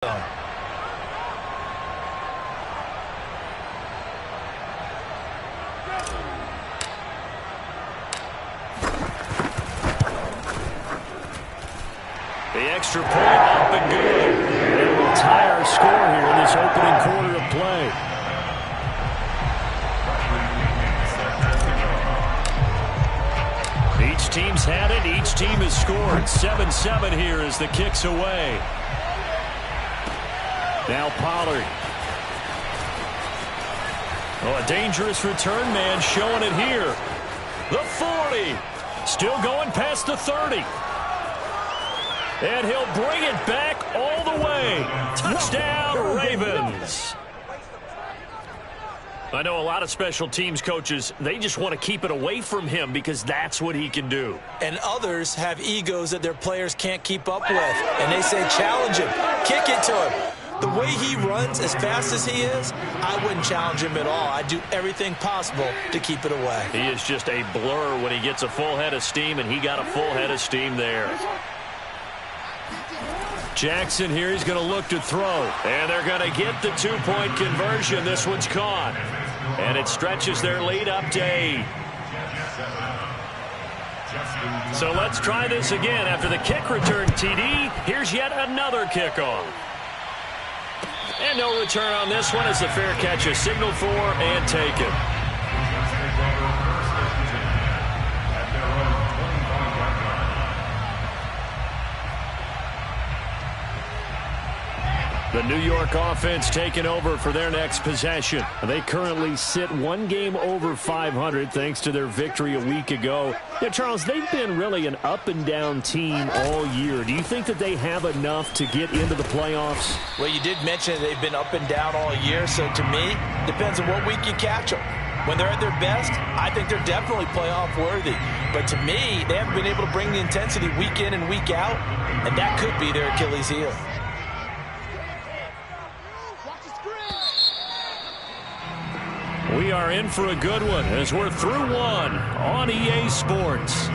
The extra point up and good. And we'll tie our score here in this opening quarter of play. Each team's had it. Each team has scored. 7-7 here as the kick's away. Now Pollard. Oh, a dangerous return man showing it here. The 40. Still going past the 30. And he'll bring it back all the way. Touchdown, Ravens. I know a lot of special teams coaches, they just want to keep it away from him because that's what he can do. And others have egos that their players can't keep up with. And they say, challenge him, kick it to him. The way he runs as fast as he is, I wouldn't challenge him at all. I'd do everything possible to keep it away. He is just a blur when he gets a full head of steam, and he got a full head of steam there. Jackson here, he's going to look to throw. And they're going to get the two-point conversion. This one's caught. And it stretches their lead up to 8. So let's try this again. After the kick return TD, here's yet another kickoff. And no return on this one as the fair catch is signaled for and taken. The New York offense taking over for their next possession. They currently sit one game over 500 thanks to their victory a week ago. Yeah, Charles, they've been really an up-and-down team all year. Do you think that they have enough to get into the playoffs? Well, you did mention they've been up and down all year, so to me, depends on what week you catch them. When they're at their best, I think they're definitely playoff worthy. But to me, they haven't been able to bring the intensity week in and week out, and that could be their Achilles heel. We are in for a good one as we're through one on EA Sports.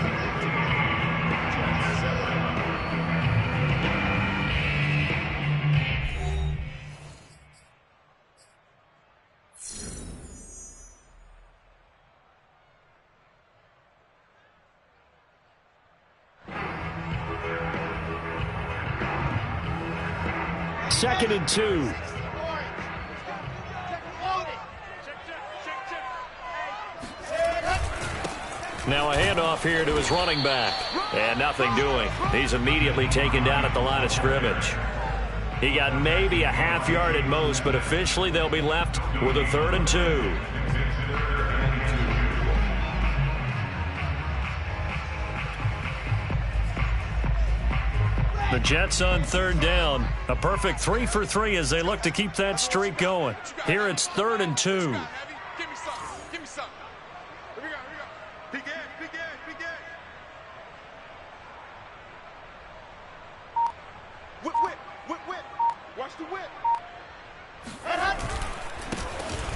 Second and 2. Now a handoff here to his running back. And nothing doing. He's immediately taken down at the line of scrimmage. He got maybe a half yard at most, but officially they'll be left with a 3rd and 2. The Jets on 3rd down. A perfect 3 for 3 as they look to keep that streak going. Here it's 3rd and 2.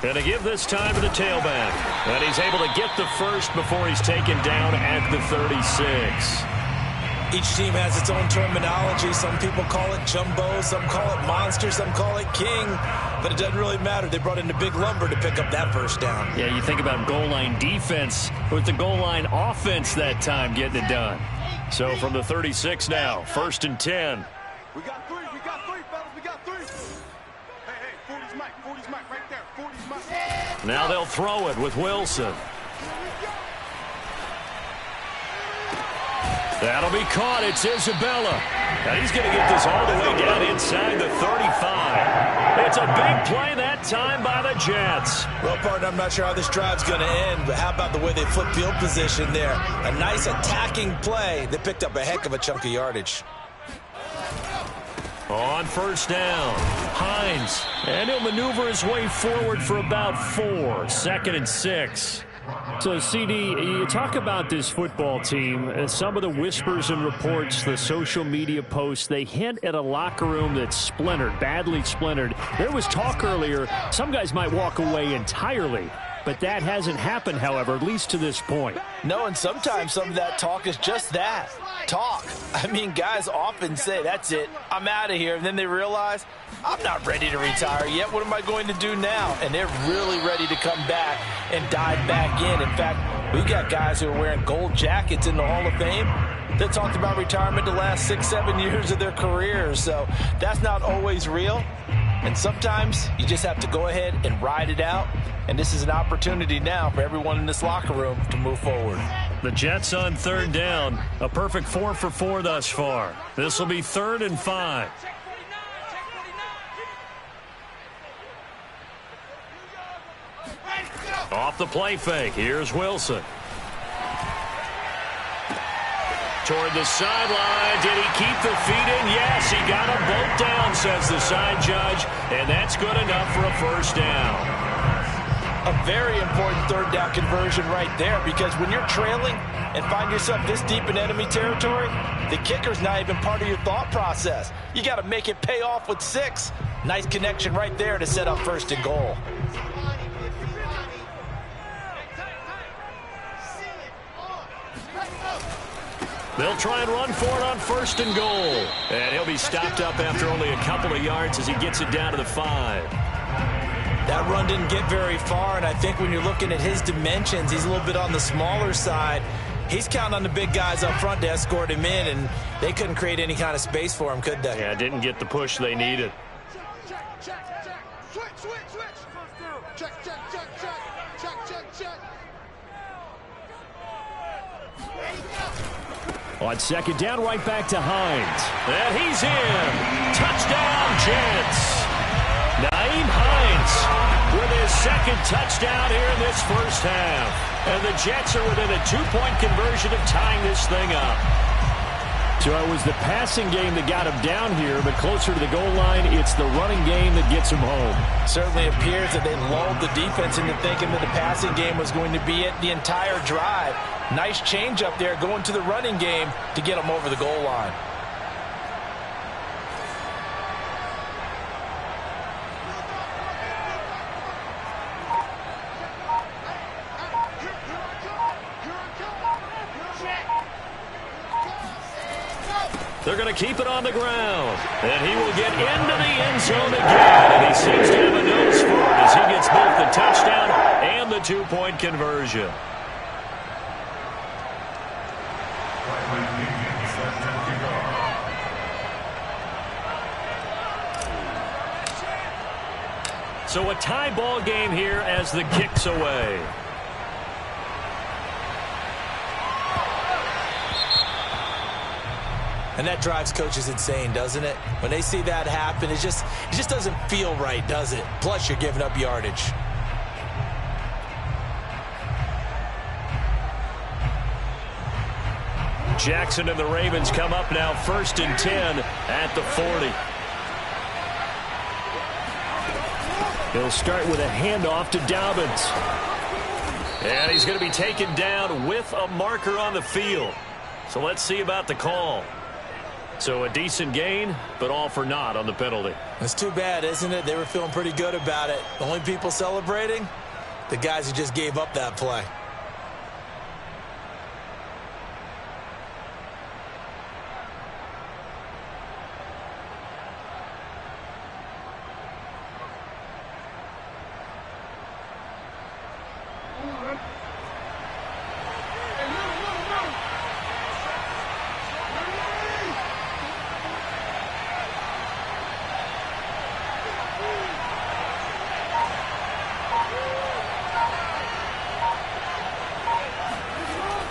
And to give this time to the tailback. And he's able to get the first before he's taken down at the 36. Each team has its own terminology. Some people call it jumbo, some call it monster, some call it king. But it doesn't really matter. They brought in the big lumber to pick up that first down. Yeah, you think about goal line defense with the goal line offense that time getting it done. So from the 36 now, 1st and 10. We got three, fellas, we got 3. Hey, 40's Mike right there, 40's Mike. Now they'll throw it with Wilson. That'll be caught. It's Isabella. And he's going to get this all the way down inside the 35. It's a big play that time by the Jets. Well, partner, I'm not sure how this drive's going to end, but how about the way they flip field position there? A nice attacking play. They picked up a heck of a chunk of yardage. On 1st down, Hines. And he'll maneuver his way forward for about 4. 2nd and 6. So, CD, you talk about this football team, and some of the whispers and reports, the social media posts, they hint at a locker room that's splintered, badly splintered. There was talk earlier, some guys might walk away entirely. But that hasn't happened, however, at least to this point. No, and sometimes some of that talk is just that, talk. I mean, guys often say, that's it, I'm out of here. And then they realize, I'm not ready to retire yet. What am I going to do now? And they're really ready to come back and dive back in. In fact, we've got guys who are wearing gold jackets in the Hall of Fame that talked about retirement the last 6-7 years of their careers. So that's not always real. And sometimes you just have to go ahead and ride it out. And this is an opportunity now for everyone in this locker room to move forward. The Jets on third down. A perfect 4 for 4 thus far. This will be 3rd and 5. Off the play fake. Here's Wilson. Toward the sideline. Did he keep the feet in? Yes, he got them both down, says the side judge. And that's good enough for a first down. A very important third down conversion right there, because when you're trailing and find yourself this deep in enemy territory, the kicker's not even part of your thought process. You got to make it pay off with 6. Nice connection right there to set up 1st and goal. They'll try and run for it on 1st and goal. And he'll be stopped up after only a couple of yards as he gets it down to the 5. That run didn't get very far, and I think when you're looking at his dimensions, he's a little bit on the smaller side. He's counting on the big guys up front to escort him in, and they couldn't create any kind of space for him, could they? Yeah, didn't get the push they needed. Check. Switch. Check. On 2nd down, right back to Hines. And he's in. Touchdown, Jets. Nyheim Hines with his 2nd touchdown here in this first half. And the Jets are within a 2-point conversion of tying this thing up. So it was the passing game that got him down here, but closer to the goal line, it's the running game that gets him home. Certainly appears that they lulled the defense into thinking that the passing game was going to be it the entire drive. Nice change up there going to the running game to get them over the goal line. They're going to keep it on the ground. And he will get into the end zone again. And he seems to have a nose for it as he gets both the touchdown and the 2-point conversion. So a tie ball game here as the kick's away. And that drives coaches insane, doesn't it? When they see that happen, it just doesn't feel right, does it? Plus, you're giving up yardage. Jackson and the Ravens come up now 1st and 10 at the 40. He'll start with a handoff to Dobbins. And he's going to be taken down with a marker on the field. So let's see about the call. So a decent gain, but all for naught on the penalty. It's too bad, isn't it? They were feeling pretty good about it. The only people celebrating, the guys who just gave up that play.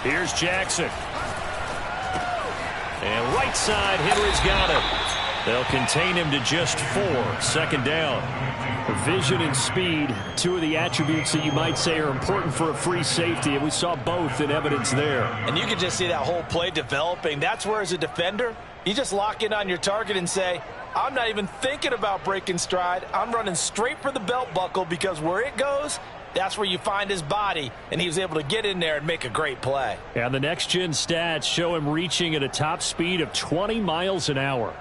Here's Jackson. And right side, Henry's got it. They'll contain him to just 4. 2nd down. Vision and speed, 2 of the attributes that you might say are important for a free safety, and we saw both in evidence there. And you can just see that whole play developing. That's where, as a defender, you just lock in on your target and say, I'm not even thinking about breaking stride. I'm running straight for the belt buckle, because where it goes, that's where you find his body, and he was able to get in there and make a great play. And the next-gen stats show him reaching at a top speed of 20 miles an hour.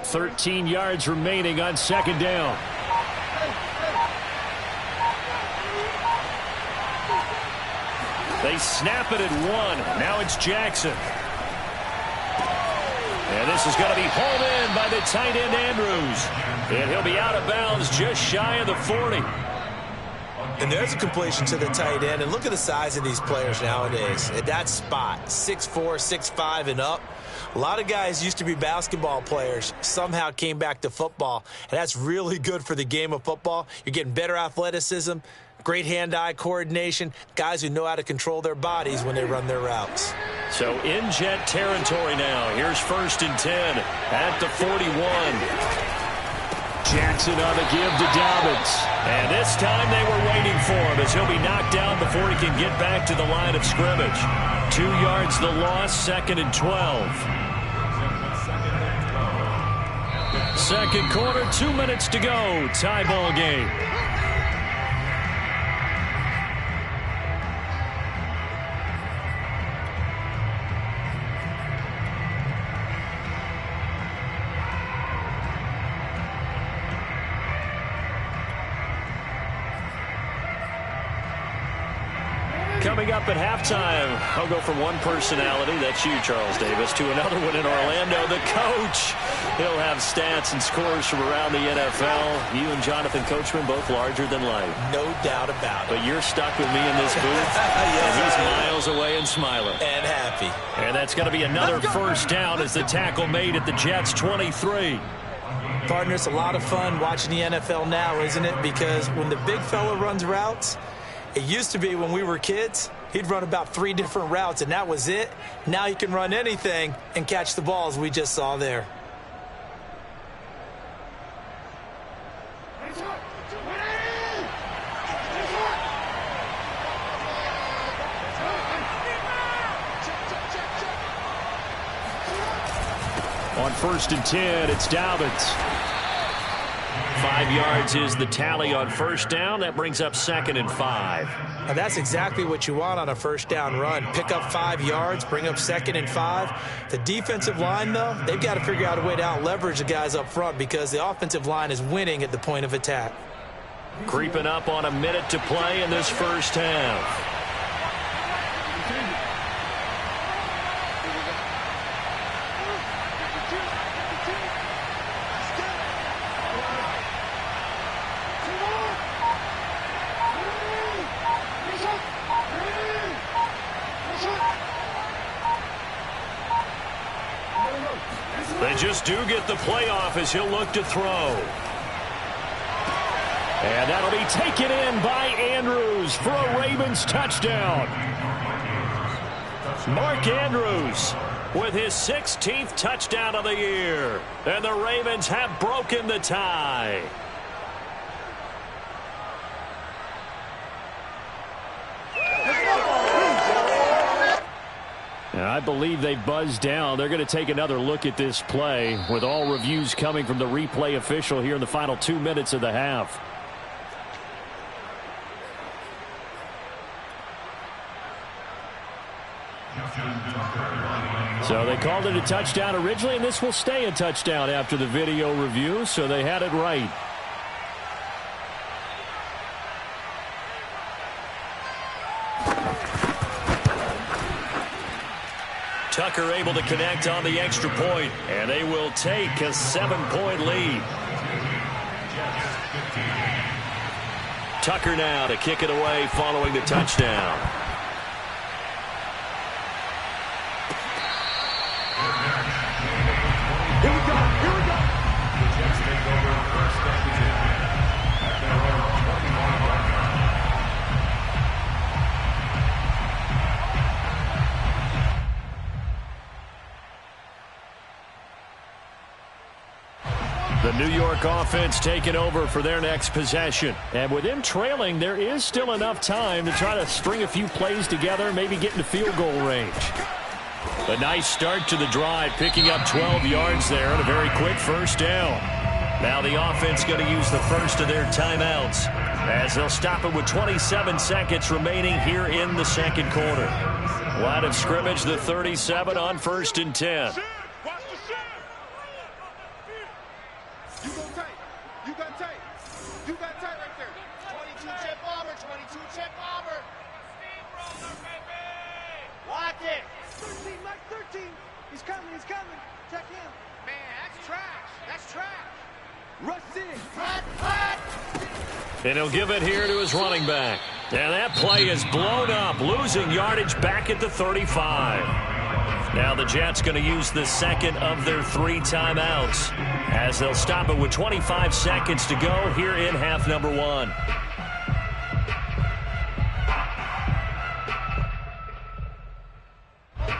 13 yards remaining on second down. They snap it at 1. Now it's Jackson. And this is going to be hauled in by the tight end Andrews. And he'll be out of bounds just shy of the 40. And there's a completion to the tight end. And look at the size of these players nowadays. At that spot, 6'4", 6'5", and up. A lot of guys used to be basketball players, somehow came back to football. And that's really good for the game of football. You're getting better athleticism, great hand-eye coordination, guys who know how to control their bodies when they run their routes. So in jet territory now. Here's 1st and 10 at the 41. Jackson on the give to Dobbins. And this time they were waiting for him as he'll be knocked down before he can get back to the line of scrimmage. 2 yards the loss, 2nd and 12. Second quarter, 2 minutes to go. Tie ball game. Coming up at halftime, I'll go from one personality, that's you, Charles Davis, to another one in Orlando, the coach. He'll have stats and scores from around the NFL. You and Jonathan Coachman, both larger than life. No doubt about it. But you're stuck with me in this booth, yes, and he's miles away and smiling. And happy. And that's going to be another first down as the tackle made at the Jets' 23. Partner, it's a lot of fun watching the NFL now, isn't it? Because when the big fella runs routes, it used to be when we were kids, he'd run about 3 different routes, and that was it. Now he can run anything and catch the balls we just saw there. On 1st and 10, it's Dobbins. 5 yards is the tally on first down. That brings up 2nd and 5. Now that's exactly what you want on a first down run. Pick up 5 yards, bring up 2nd and 5. The defensive line, though, they've got to figure out a way to out-leverage the guys up front because the offensive line is winning at the point of attack. Creeping up on a minute to play in this first half. They just do get the playoff as he'll look to throw. And that'll be taken in by Andrews for a Ravens touchdown. Mark Andrews with his 16th touchdown of the year. And the Ravens have broken the tie. I believe they buzzed down. They're going to take another look at this play with all reviews coming from the replay official here in the final 2 minutes of the half. So they called it a touchdown originally, and this will stay a touchdown after the video review, so they had it right. Tucker able to connect on the extra point, and they will take a 7-point lead. Tucker now to kick it away following the touchdown. Here we go. Here we go. The Jets take over first down at their own 21-yard line. The New York offense taking over for their next possession. And with them trailing, there is still enough time to try to string a few plays together, maybe get into field goal range. A nice start to the drive, picking up 12 yards there and a very quick first down. Now the offense going to use the first of their timeouts as they'll stop it with 27 seconds remaining here in the second quarter. Line of scrimmage, the 37 on 1st and 10. 13. He's coming. Check him. Man, that's trash. That's trash. Rush in. And he'll give it here to his running back. And that play is blown up, losing yardage back at the 35. Now the Jets going to use the second of their 3 timeouts as they'll stop it with 25 seconds to go here in half number 1.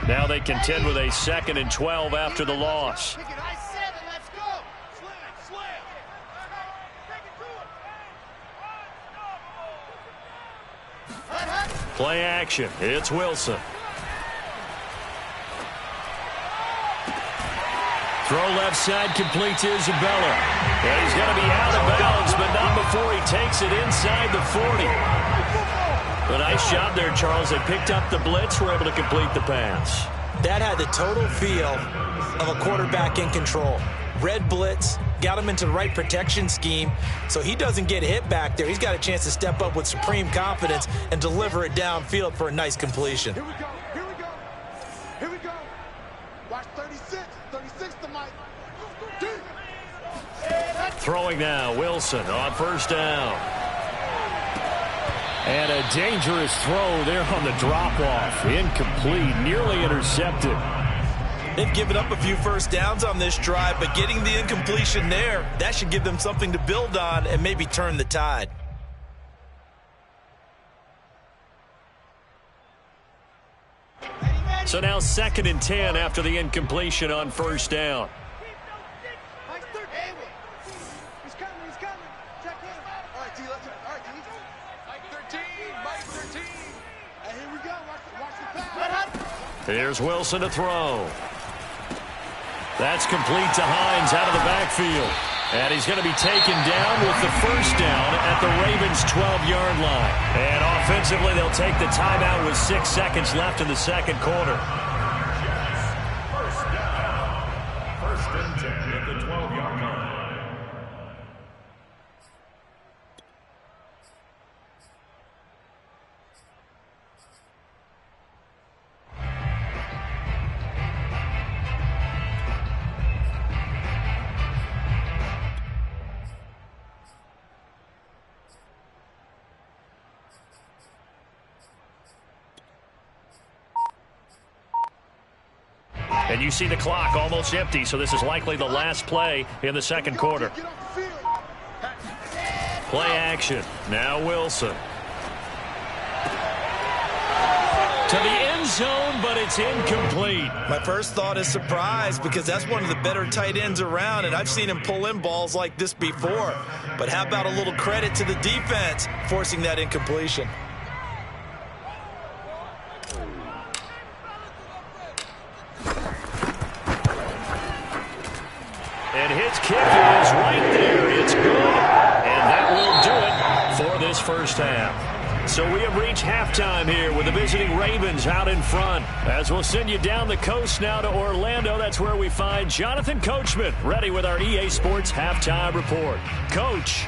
Now they contend with a 2nd and 12 after the loss. Play action. It's Wilson. Throw left side, complete to Isabella. And he's going to be out of bounds, but not before he takes it inside the 40. A nice job there, Charles. They picked up the blitz, were able to complete the pass. That had the total feel of a quarterback in control. Red blitz, got him into the right protection scheme, so he doesn't get hit back there. He's got a chance to step up with supreme confidence and deliver it downfield for a nice completion. Here we go. Here we go. Watch 36. 36 to Mike. Throwing now, Wilson on first down. And a dangerous throw there on the drop-off. Incomplete, nearly intercepted. They've given up a few first downs on this drive, but getting the incompletion there, that should give them something to build on and maybe turn the tide. So now 2nd and 10 after the incompletion on first down. He's coming. Check him. All right, D, let's go. All right, D. Mike 13. Hey, here we go. Watch the pass. Here's Wilson to throw. That's complete to Hines out of the backfield. And he's going to be taken down with the first down at the Ravens' 12-yard line. And offensively, they'll take the timeout with 6 seconds left in the second quarter. First down. 1st and 10 at the 12-yard line. And you see the clock almost empty, so this is likely the last play in the second quarter. Play action. Now Wilson. To the end zone, but it's incomplete. My first thought is surprise because that's one of the better tight ends around, and I've seen him pull in balls like this before. But how about a little credit to the defense forcing that incompletion? And his kick is right there. It's good. And that will do it for this first half. So we have reached halftime here with the visiting Ravens out in front. As we'll send you down the coast now to Orlando, that's where we find Jonathan Coachman ready with our EA Sports Halftime Report. Coach.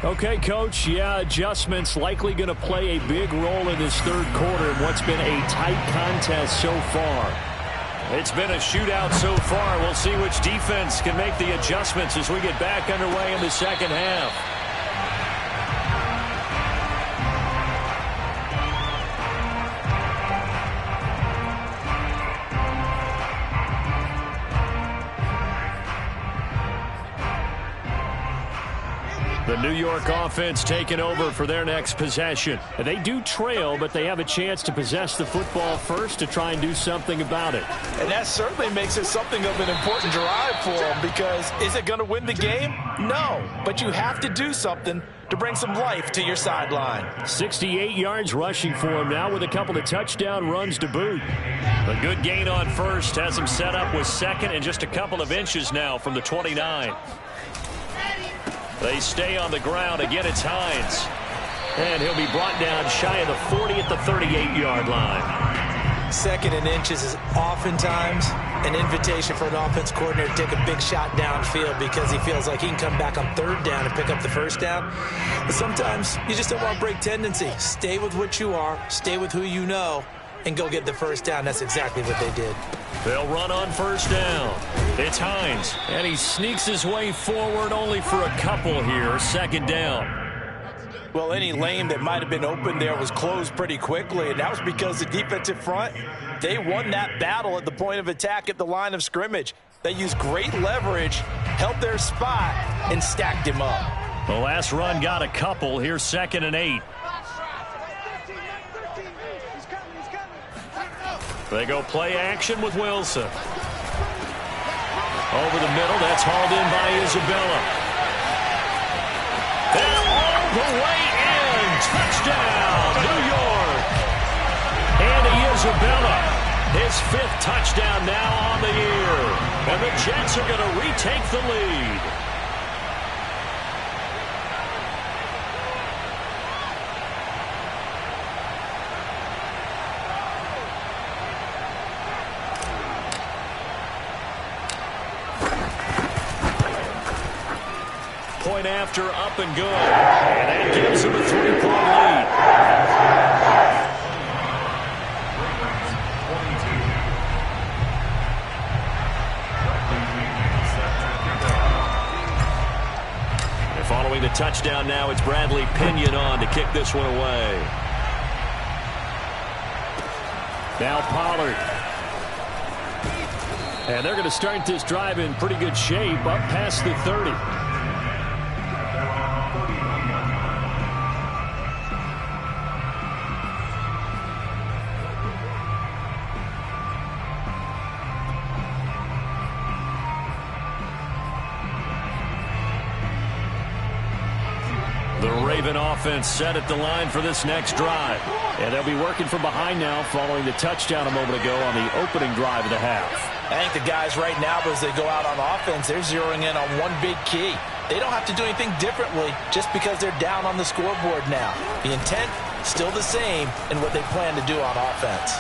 Okay, Coach, yeah, adjustments likely going to play a big role in this third quarter in what's been a tight contest so far. It's been a shootout so far. We'll see which defense can make the adjustments as we get back underway in the second half. The New York offense taking over for their next possession. They do trail, but they have a chance to possess the football first to try and do something about it. And that certainly makes it something of an important drive for them because is it going to win the game? No, but you have to do something to bring some life to your sideline. 68 yards rushing for him now with a couple of touchdown runs to boot. A good gain on first has him set up with second and just a couple of inches now from the 29. They stay on the ground. Again, it's Hines. And he'll be brought down shy of the 40 at the 38-yard line. Second and inches is oftentimes an invitation for an offense coordinator to take a big shot downfield because he feels like he can come back on third down and pick up the first down. But sometimes you just don't want to break tendency. Stay with what you are, stay with who you know, and go get the first down. That's exactly what they did. They'll run on first down. It's Hines, and he sneaks his way forward only for a couple here. Second down. Well, any lane that might have been open there was closed pretty quickly, and that was because the defensive front, they won that battle at the point of attack at the line of scrimmage. They used great leverage, held their spot, and stacked him up. The last run got a couple. Here's 2nd and 8. They go play action with Wilson. Over the middle, that's hauled in by Isabella. And all the way in. Touchdown, New York. Andy Isabella, his 5th touchdown now on the year. And the Jets are going to retake the lead. Point after, up and good. And that gives him a 3-point lead. And following the touchdown now, it's Bradley Pinion on to kick this one away. Now Pollard. And they're going to start this drive in pretty good shape, up past the 30. Offense set at the line for this next drive. And they'll be working from behind now following the touchdown a moment ago on the opening drive of the half. I think the guys right now, as they go out on offense, they're zeroing in on one big key. They don't have to do anything differently just because they're down on the scoreboard now. The intent, still the same in what they plan to do on offense.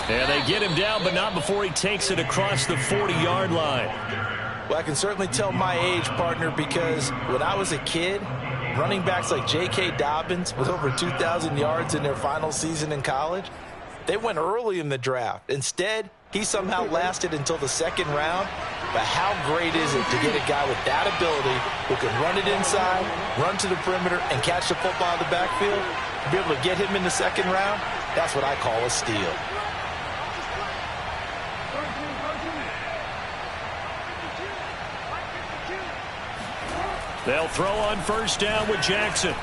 And they get him down, but not before he takes it across the 40-yard line. Well, I can certainly tell my age, partner, because when I was a kid, running backs like J.K. Dobbins with over 2,000 yards in their final season in college, they went early in the draft. Instead, he somehow lasted until the 2nd round. But how great is it to get a guy with that ability who can run it inside, run to the perimeter, and catch the football in the backfield? To be able to get him in the 2nd round, that's what I call a steal. They'll throw on first down with Jackson.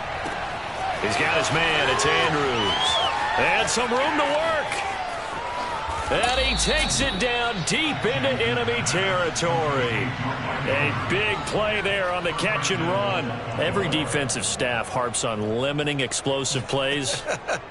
He's got his man. It's Andrews. And some room to work. And he takes it down deep into enemy territory. A big play there on the catch and run. Every defensive staff harps on limiting explosive plays.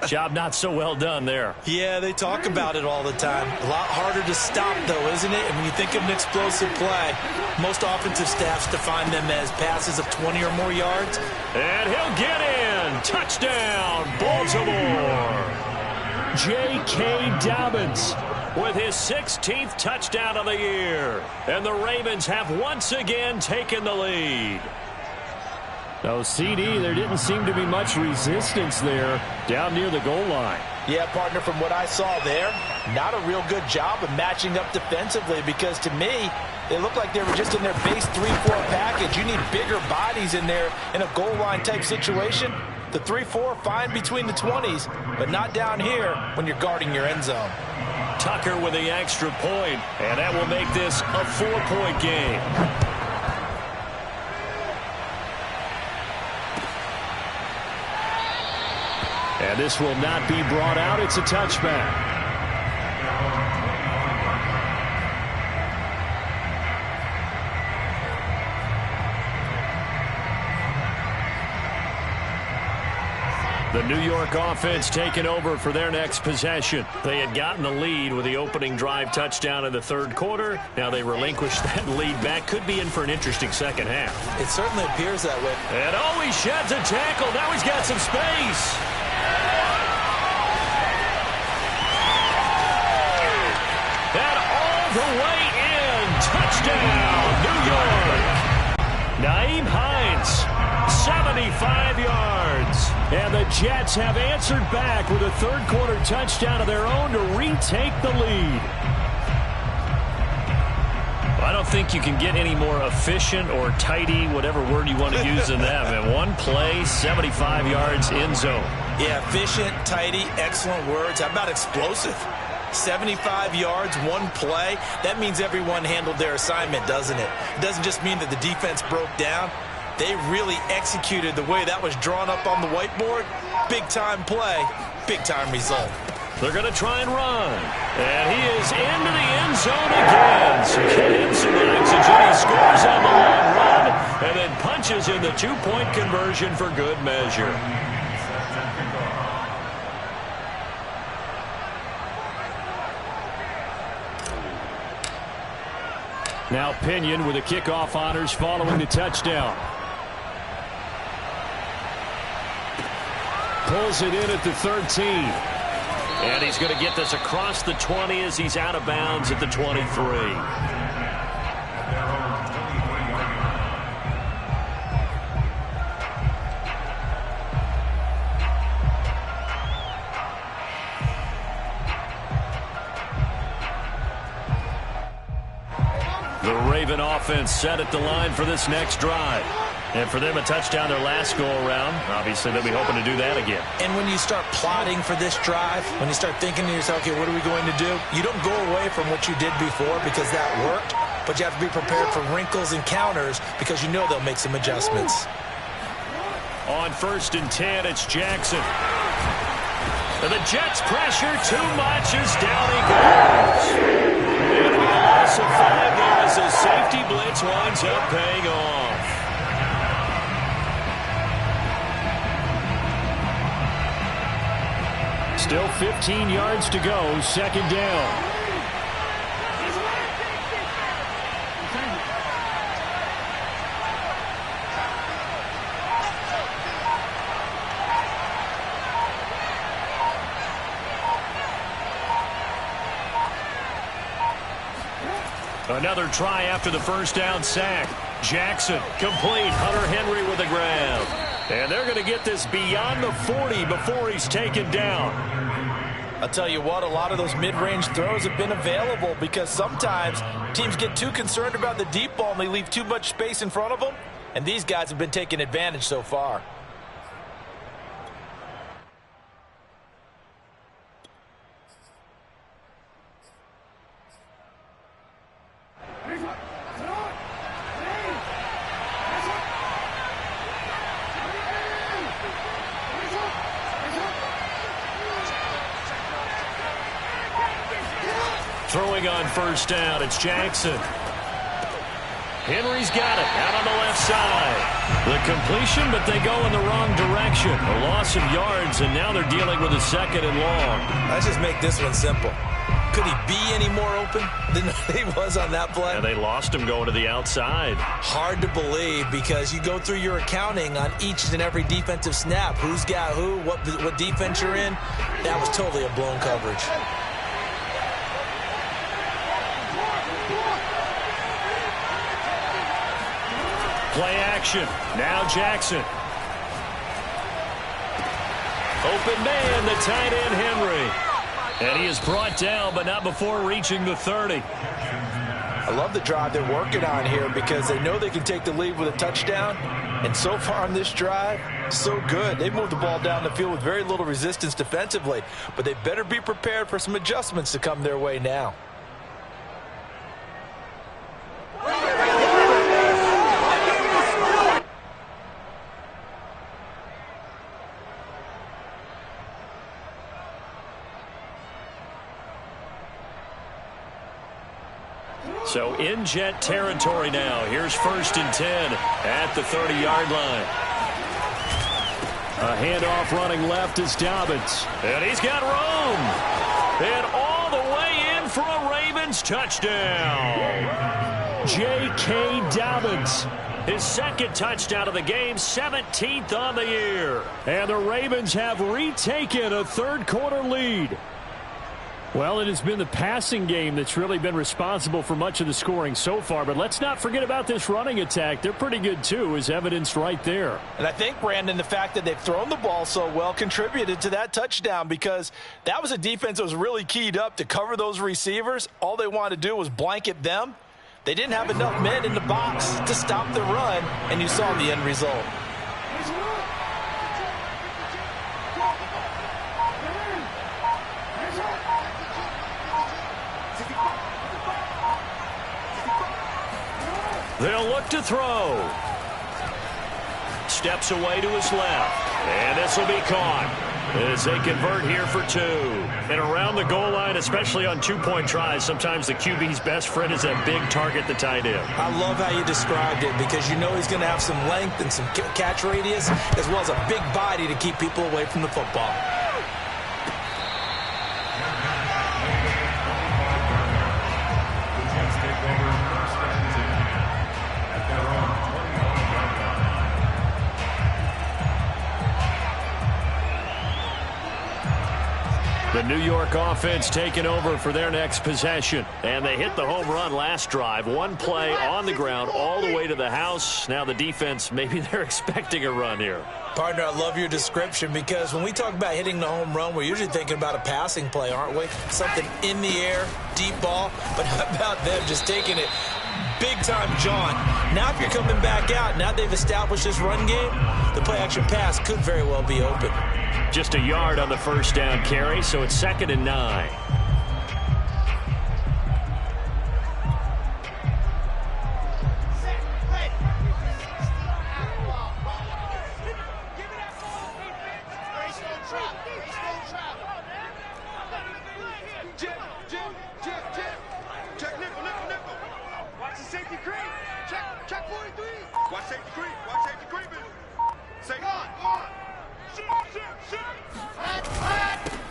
Job not so well done there. Yeah, they talk about it all the time. A lot harder to stop, though, isn't it? And when you think of an explosive play, most offensive staffs define them as passes of 20 or more yards. And he'll get in. Touchdown, Baltimore. J.K. Dobbins with his 16th touchdown of the year. And the Ravens have once again taken the lead. No, CD, there didn't seem to be much resistance there down near the goal line. Yeah, partner, from what I saw there, not a real good job of matching up defensively because to me, they looked like they were just in their base 3-4 package. You need bigger bodies in there in a goal line type situation. The 3-4, fine between the 20s, but not down here when you're guarding your end zone. Tucker with the extra point, and that will make this a 4-point game. And this will not be brought out. It's a touchback. The New York offense taking over for their next possession. They had gotten the lead with the opening drive touchdown in the 3rd quarter. Now they relinquished that lead back. Could be in for an interesting second half. It certainly appears that way. And oh, he sheds a tackle. Now he's got some space. And all 75 yards. And the Jets have answered back with a third-quarter touchdown of their own to retake the lead. I don't think you can get any more efficient or tidy, whatever word you want to use in that. Man, one play, 75 yards, end zone. Yeah, efficient, tidy, excellent words. How about explosive? 75 yards, one play. That means everyone handled their assignment, doesn't it? It doesn't just mean that the defense broke down. They really executed the way that was drawn up on the whiteboard. Big-time play, big-time result. They're going to try and run. And he is into the end zone again. So Jennings survives and Jenny scores on the long run and then punches in the two-point conversion for good measure. Now Pinion with the kickoff honors following the touchdown. Pulls it in at the 13. And he's going to get this across the 20 as he's out of bounds at the 23. The Raven offense set at the line for this next drive. And for them, a touchdown their last go-around. Obviously, they'll be hoping to do that again. And when you start plotting for this drive, when you start thinking to yourself, okay, what are we going to do? You don't go away from what you did before because that worked, but you have to be prepared for wrinkles and counters because you know they'll make some adjustments. On 1st and 10, it's Jackson. And the Jets pressure too much as down he goes. And a loss of 5 there as the safety blitz winds up paying off. Still 15 yards to go, second down. Another try after the first down sack. Jackson complete. Hunter Henry with the grab. And they're going to get this beyond the 40 before he's taken down. I'll tell you what, a lot of those mid-range throws have been available because sometimes teams get too concerned about the deep ball and they leave too much space in front of them. And these guys have been taking advantage so far. Throwing on first down, it's Jackson. Henry's got it out on the left side. The completion, but they go in the wrong direction. A loss of yards, and now they're dealing with a second and long. Let's just make this one simple. Could he be any more open than he was on that play? And they lost him going to the outside. Hard to believe because you go through your accounting on each and every defensive snap. Who's got who, what defense you're in. That was totally a blown coverage. Play action. Now Jackson. Open man, the tight end Henry. And he is brought down, but not before reaching the 30. I love the drive they're working on here because they know they can take the lead with a touchdown. And so far on this drive, so good. They moved the ball down the field with very little resistance defensively. But they better be prepared for some adjustments to come their way now. So in Jet territory now. Here's 1st and 10 at the 30-yard line. A handoff running left is Dobbins. And he's got room. And all the way in for a Ravens touchdown. J.K. Dobbins. His second touchdown of the game, 17th on the year. And the Ravens have retaken a third-quarter lead. Well, it has been the passing game that's really been responsible for much of the scoring so far. But let's not forget about this running attack. They're pretty good, too, as evidenced right there. And I think, Brandon, the fact that they've thrown the ball so well contributed to that touchdown, because that was a defense that was really keyed up to cover those receivers. All they wanted to do was blanket them. They didn't have enough men in the box to stop the run, and you saw the end result. They'll look to throw. Steps away to his left. And this will be caught as they convert here for 2. And around the goal line, especially on 2-point tries, sometimes the QB's best friend is that big target, the tight end. I love how you described it, because you know he's going to have some length and some catch radius, as well as a big body to keep people away from the football. The New York offense taking over for their next possession. And they hit the home run last drive. One play on the ground all the way to the house. Now the defense, maybe they're expecting a run here. Partner, I love your description, because when we talk about hitting the home run, we're usually thinking about a passing play, aren't we? Something in the air, deep ball. But how about them just taking it big-time John? Now if you're coming back out, now they've established this run game, the play-action pass could very well be open. Just a yard on the first down carry, so it's 2nd and 9.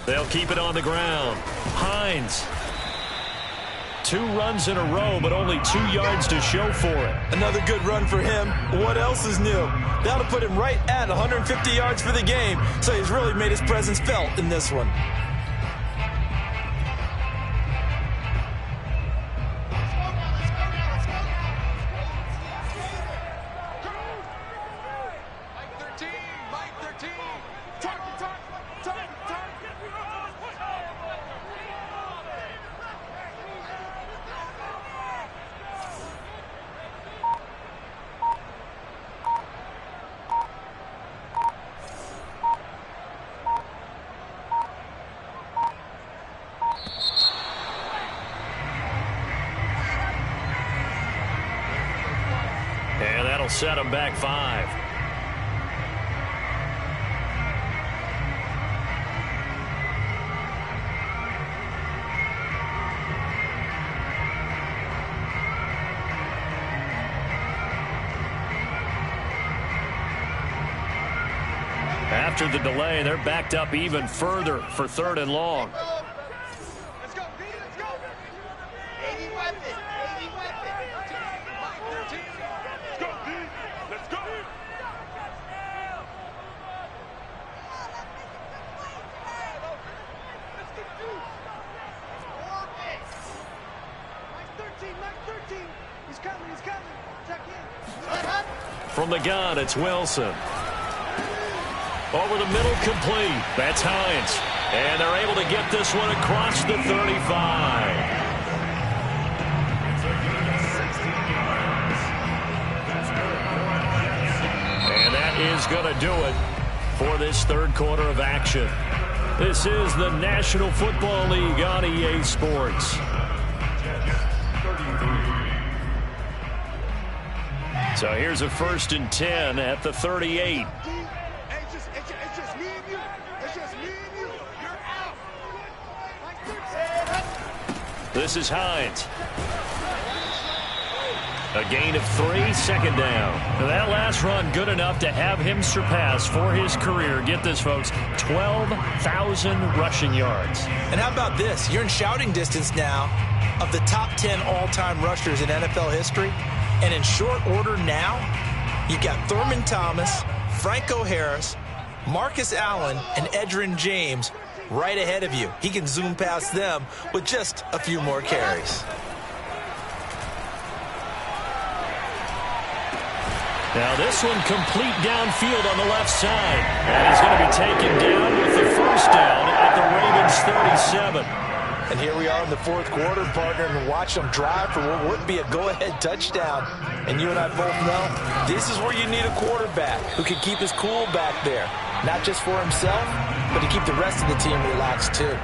They'll keep it on the ground. Hines. 2 runs in a row, but only 2 yards to show for it. Another good run for him. What else is new? That'll put him right at 150 yards for the game, so he's really made his presence felt in this one. And that'll set them back 5. After the delay, they're backed up even further for 3rd and long. Let's go, B, let's go. 80 weapon, 80 weapon. Mike 13. Let's go, B, let's go. Let's get juice. Mike 13. He's coming. Check in. From the gun, it's Wilson. Over the middle, complete. That's Hines. And they're able to get this one across the 35. And that is going to do it for this 3rd quarter of action. This is the National Football League on EA Sports. So here's a 1st and 10 at the 38. This is Hines. A gain of 3, 2nd down. Now that last run good enough to have him surpass for his career, get this folks, 12,000 rushing yards. And how about this? You're in shouting distance now of the top 10 all-time rushers in NFL history. And in short order now, you've got Thurman Thomas, Franco Harris, Marcus Allen, and Edgerrin James right ahead of you. He can zoom past them with just a few more carries. Now this one complete downfield on the left side. And he's going to be taken down with the first down at the Ravens 37. And here we are in the fourth quarter, partner, and watch them drive for what would be a go-ahead touchdown. And you and I both know this is where you need a quarterback who can keep his cool back there. Not just for himself, but to keep the rest of the team relaxed too.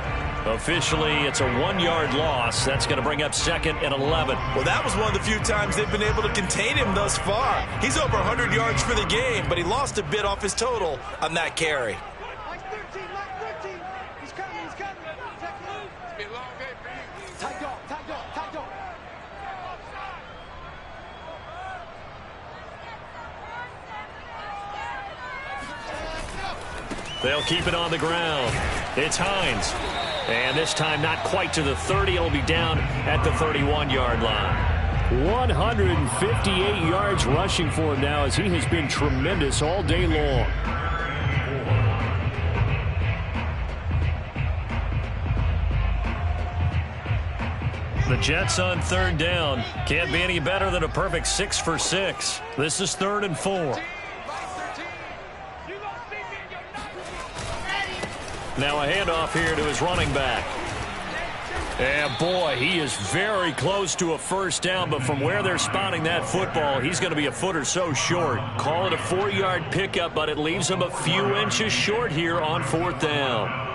Officially, it's a 1-yard loss. That's going to bring up 2nd and 11. Well, that was one of the few times they've been able to contain him thus far. He's over 100 yards for the game, but he lost a bit off his total on that carry. Mike 13, Mike 13. He's coming, he's coming. Check it out. It's been a long day for you. Tight dog, tight dog, tight dog. They'll keep it on the ground. It's Hines. And this time not quite to the 30. It'll be down at the 31-yard line. 158 yards rushing for him now as he has been tremendous all day long. The Jets on 3rd down. Can't be any better than a perfect 6 for 6. This is 3rd and 4. Now a handoff here to his running back. And boy, he is very close to a first down, but from where they're spotting that football, he's going to be a foot or so short. Call it a 4-yard pickup, but it leaves him a few inches short here on 4th down.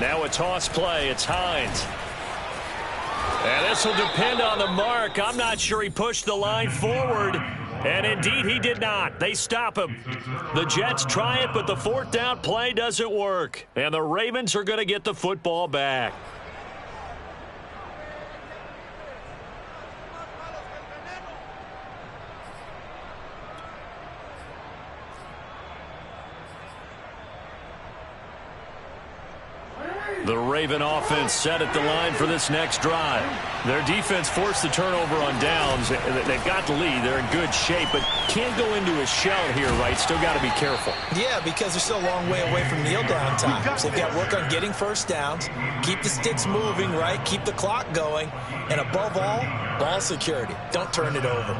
Now a toss play. It's Hines. And this will depend on the mark. I'm not sure he pushed the line forward. And indeed, he did not. They stop him. The Jets try it, but the 4th down play doesn't work. And the Ravens are going to get the football back. The Raven offense set at the line for this next drive. Their defense forced the turnover on downs. They've got the lead. They're in good shape, but can't go into a shell here, right? Still got to be careful. Yeah, because they're still a long way away from kneel down time. So they've got to work on getting first downs, keep the sticks moving, right? Keep the clock going. And above all, ball security. Don't turn it over.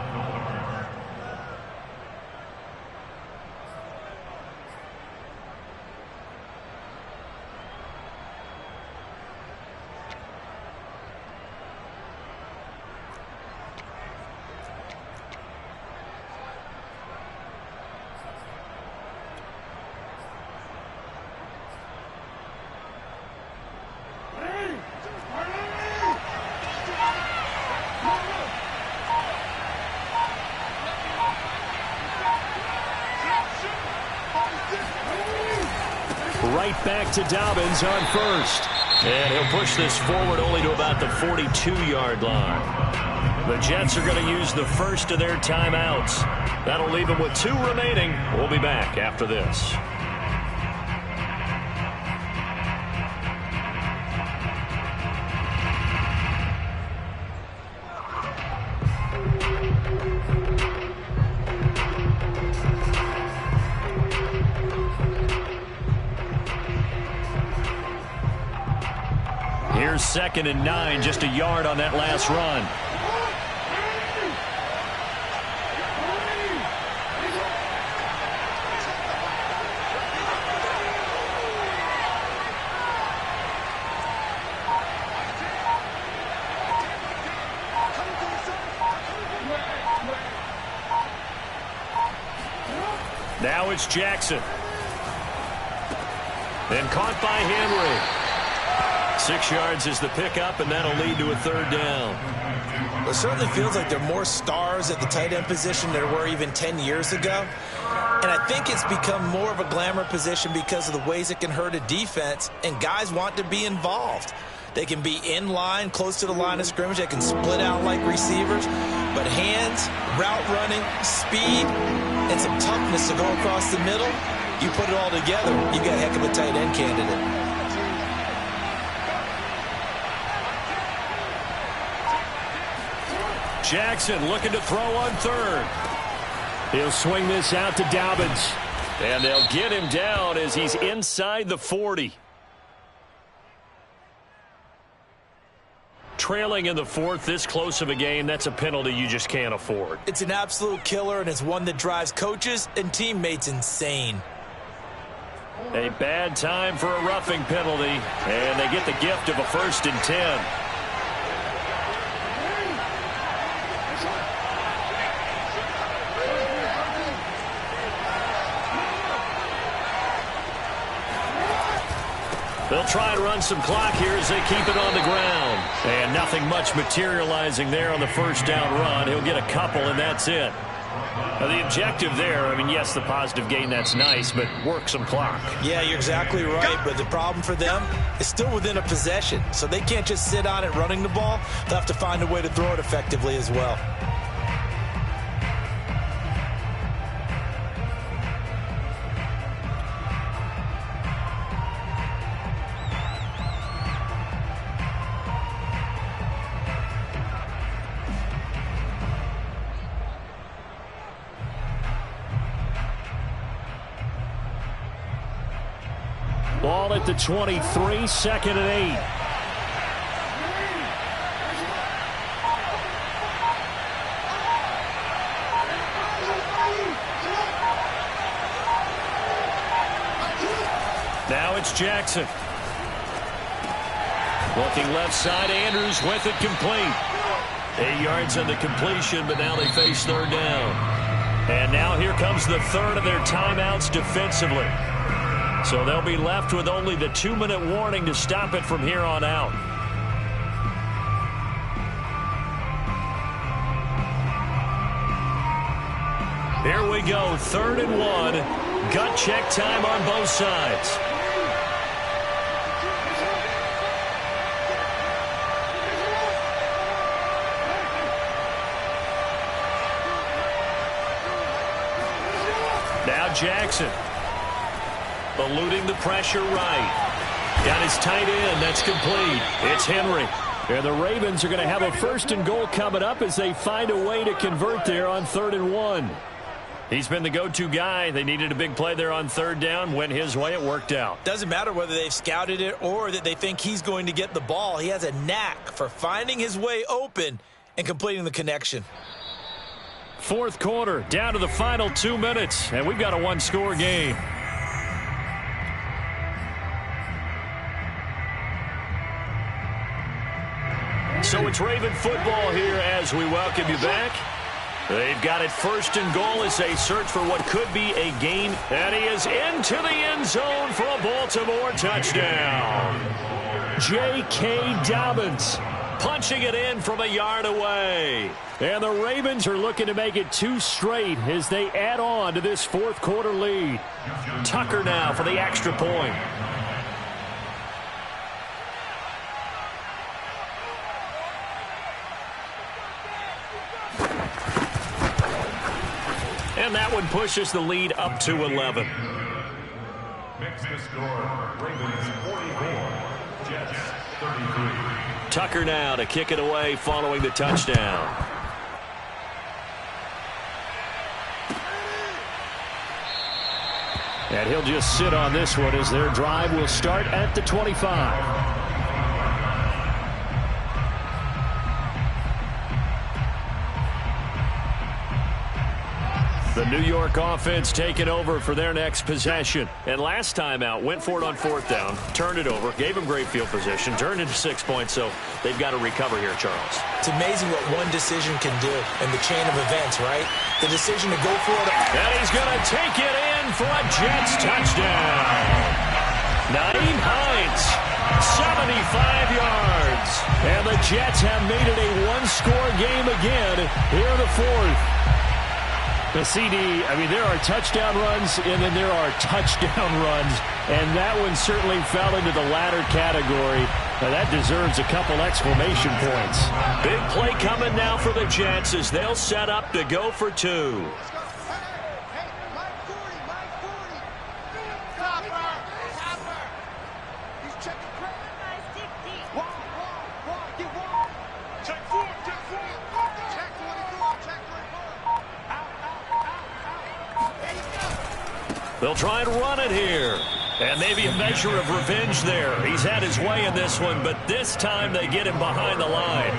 Right back to Dobbins on 1st. And he'll push this forward only to about the 42-yard line. The Jets are going to use the first of their timeouts. That'll leave them with 2 remaining. We'll be back after this. Here's 2nd and 9, just a yard on that last run. Now it's Jackson. And caught by Henry. 6 yards is the pickup, and that'll lead to a 3rd down. It certainly feels like there are more stars at the tight end position than there were even 10 years ago. And I think it's become more of a glamour position because of the ways it can hurt a defense, and guys want to be involved. They can be in line, close to the line of scrimmage. They can split out like receivers. But hands, route running, speed, and some toughness to go across the middle, you put it all together, you got a heck of a tight end candidate. Jackson looking to throw on third. He'll swing this out to Dobbins. And they'll get him down as he's inside the 40. Trailing in the fourth, this close of a game, that's a penalty you just can't afford. It's an absolute killer, and it's one that drives coaches and teammates insane. A bad time for a roughing penalty, and they get the gift of a 1st and 10. They'll try and run some clock here as they keep it on the ground. And nothing much materializing there on the first down run. He'll get a couple, and that's it. Now, the objective there, I mean, yes, the positive gain, that's nice, but work some clock. Yeah, you're exactly right, but the problem for them is still within a possession. So they can't just sit on it running the ball. They'll have to find a way to throw it effectively as well. Ball at the 23, 2nd and 8. Now it's Jackson. Looking left side, Andrews with it complete. 8 yards on the completion, but now they face third down. And now here comes the third of their timeouts defensively. So they'll be left with only the 2-minute warning to stop it from here on out. Here we go, 3rd and 1. Gut check time on both sides. Now Jackson. Eluding the pressure right. Got his tight end. That's complete. It's Henry. And the Ravens are going to have a 1st and goal coming up as they find a way to convert there on 3rd and 1. He's been the go-to guy. They needed a big play there on 3rd down. Went his way. It worked out. Doesn't matter whether they've scouted it or that they think he's going to get the ball. He has a knack for finding his way open and completing the connection. 4th quarter, down to the final 2 minutes, and we've got a 1-score game. So it's Raven football here as we welcome you back. They've got it 1st and goal as they search for what could be a gain. And he is into the end zone for a Baltimore touchdown. J.K. Dobbins punching it in from a yard away. And the Ravens are looking to make it 2 straight as they add on to this 4th quarter lead. Tucker now for the extra point. And that one pushes the lead up to 11. Makes the score, Ravens 44, Jets 33. Tucker now to kick it away following the touchdown. And he'll just sit on this one as their drive will start at the 25. The New York offense taking over for their next possession. And last time out, went for it on 4th down, turned it over, gave them great field position, turned into 6 points, so they've got to recover here, Charles. It's amazing what one decision can do in the chain of events, right? The decision to go for it. And he's going to take it in for a Jets touchdown. Nyheim Hines, 75 yards. And the Jets have made it a 1-score game again here in the 4th. The CD, I mean, there are touchdown runs, and then there are touchdown runs, and that one certainly fell into the latter category. Now that deserves a couple exclamation points. Big play coming now for the Jets as they'll set up to go for two. They'll try and run it here. And maybe a measure of revenge there. He's had his way in this one, but this time they get him behind the line.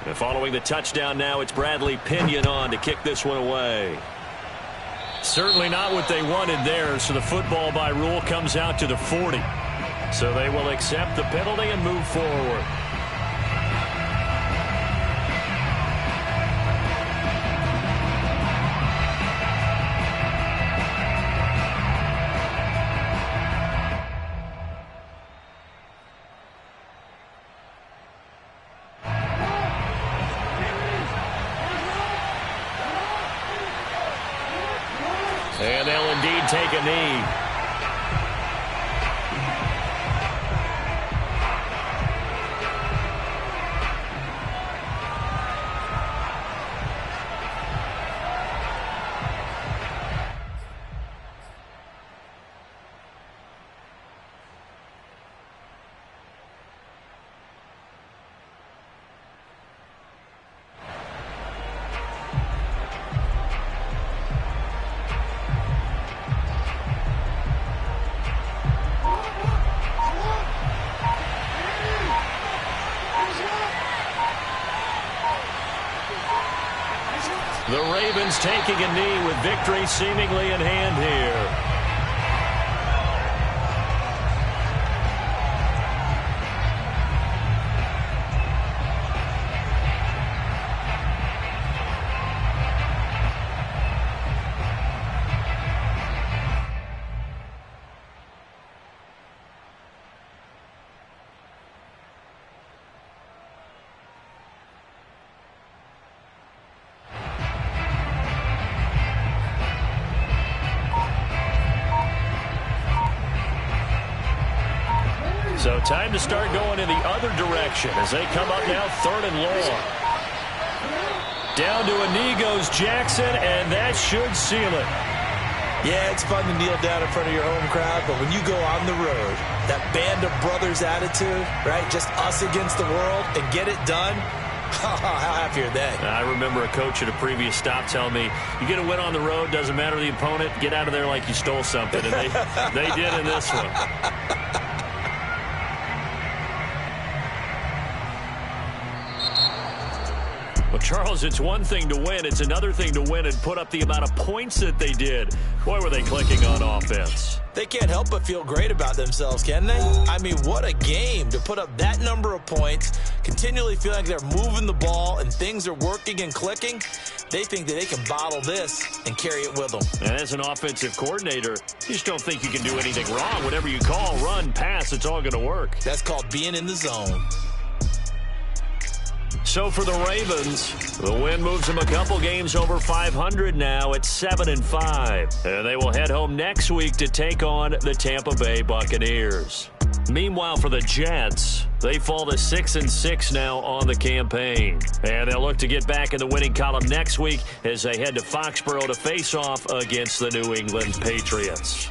And following the touchdown now, it's Bradley Pinion on to kick this one away. Certainly not what they wanted there, so the football by rule comes out to the 40. So they will accept the penalty and move forward. And they'll indeed take a knee. The Ravens taking a knee with victory seemingly in hand here. So time to start going in the other direction as they come up now 3rd and long. Down to a knee goes Jackson, and that should seal it. Yeah, it's fun to kneel down in front of your home crowd, but when you go on the road, that band of brothers attitude, right, just us against the world, and get it done, how happy are they? I remember a coach at a previous stop telling me, you get a win on the road, doesn't matter the opponent, get out of there like you stole something, and they did in this one. Well, Charles, it's one thing to win. It's another thing to win and put up the amount of points that they did. Boy, were they clicking on offense. They can't help but feel great about themselves, can they? I mean, what a game to put up that number of points, continually feeling like they're moving the ball and things are working and clicking. They think that they can bottle this and carry it with them. And as an offensive coordinator, you just don't think you can do anything wrong. Whatever you call, run, pass, it's all going to work. That's called being in the zone. So for the Ravens, the win moves them a couple games over 500 now at 7-5. And they will head home next week to take on the Tampa Bay Buccaneers. Meanwhile, for the Jets, they fall to 6-6 now on the campaign. And they'll look to get back in the winning column next week as they head to Foxborough to face off against the New England Patriots.